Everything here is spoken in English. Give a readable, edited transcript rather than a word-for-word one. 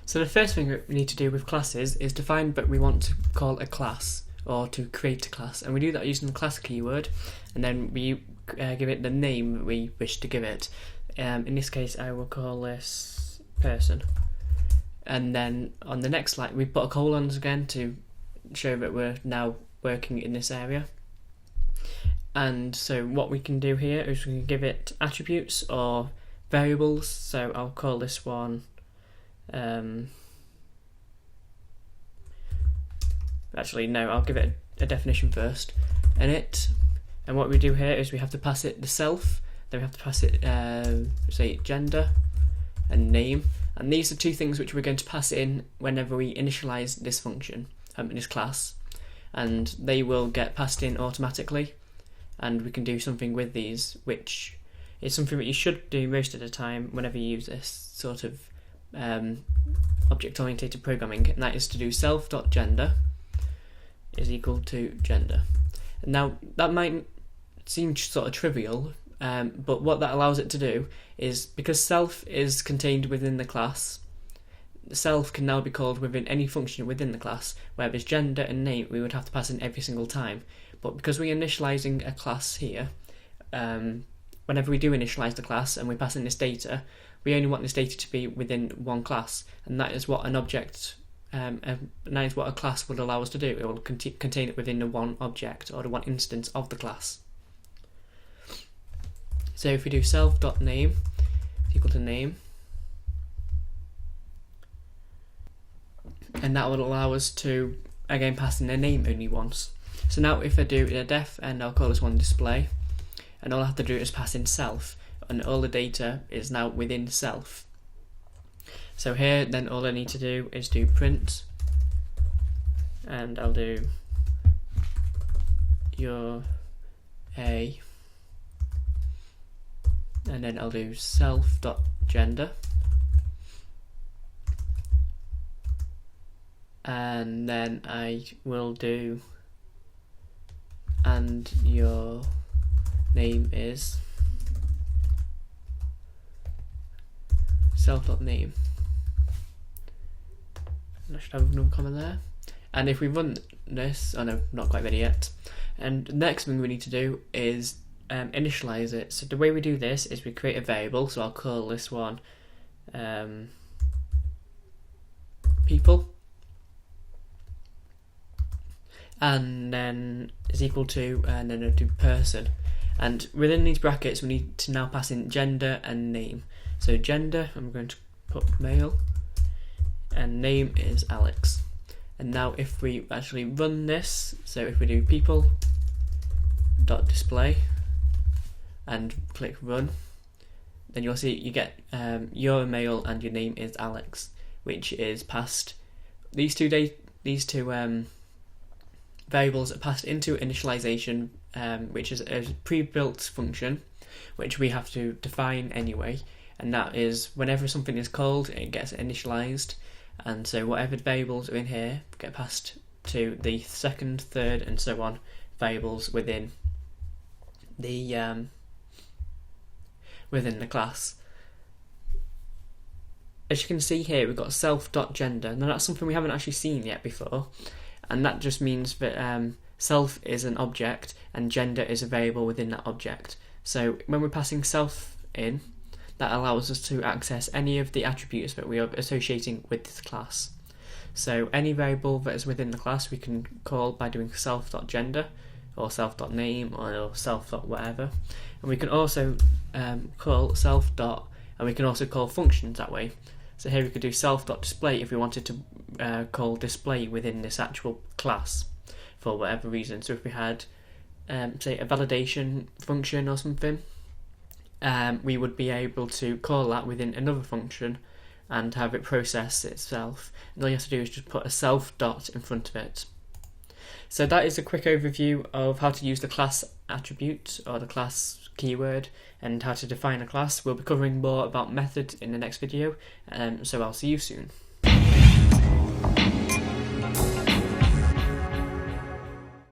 So the first thing that we need to do with classes is define what we want to call a class, or to create a class, and we do that using the class keyword, and then we give it the name we wish to give it. In this case I will call this person, and then on the next slide we put a colon again to show that we're now working in this area. And so what we can do here is we can give it attributes or variables. So I'll call this one actually no, I'll give it a definition first. And what we do here is we have to pass it the self, then we have to pass it say gender and name, and these are two things which we're going to pass in whenever we initialize this function, in this class, and they will get passed in automatically, and we can do something with these, which is something that you should do most of the time whenever you use this sort of object-oriented programming, and that is to do self.gender is equal to gender. Now that might seem sort of trivial, but what that allows it to do is, because self is contained within the class, self can now be called within any function within the class, whereas gender and name we would have to pass in every single time. But because we're initializing a class here, whenever we do initialize the class and we pass in this data, we only want this data to be within one class, and that is what an object, and that is what a class would allow us to do. It will contain it within the one object or the one instance of the class. So if we do self.name is equal to name, and that will allow us to again pass in a name only once. So now if I do a def, and I'll call this one display, and all I have to do is pass in self, and all the data is now within self. So here then all I need to do is do print, and I'll do your a, and then I'll do self.gender, and then I will do and your name is self.name. I should have another comma there. And if we run this, oh no, not quite ready yet. And the next thing we need to do is initialize it. So the way we do this is we create a variable. So I'll call this one people, and then is equal to, and then I'll do person. And within these brackets we need to now pass in gender and name. So gender, I'm going to put male, and name is Alex. And now if we actually run this, so if we do people.display and click run, then you'll see you get you're a male and your name is Alex, which is passed, these two variables are passed into initialization, which is a pre-built function which we have to define anyway, and that is whenever something is called it gets initialized, and so whatever variables are in here get passed to the second, third and so on variables within the class. As you can see here we've got self.gender. Now that's something we haven't actually seen yet before, and that just means that self is an object and gender is a variable within that object. So when we're passing self in, that allows us to access any of the attributes that we are associating with this class. So any variable that is within the class we can call by doing self.gender or self.name or self.whatever, and we can also call self. And we can also call functions that way. So here we could do self.display if we wanted to call display within this actual class for whatever reason. So if we had say a validation function or something, we would be able to call that within another function and have it process itself. And all you have to do is just put a self dot in front of it. So that is a quick overview of how to use the class attribute or the class keyword and how to define a class. We'll be covering more about methods in the next video, so I'll see you soon.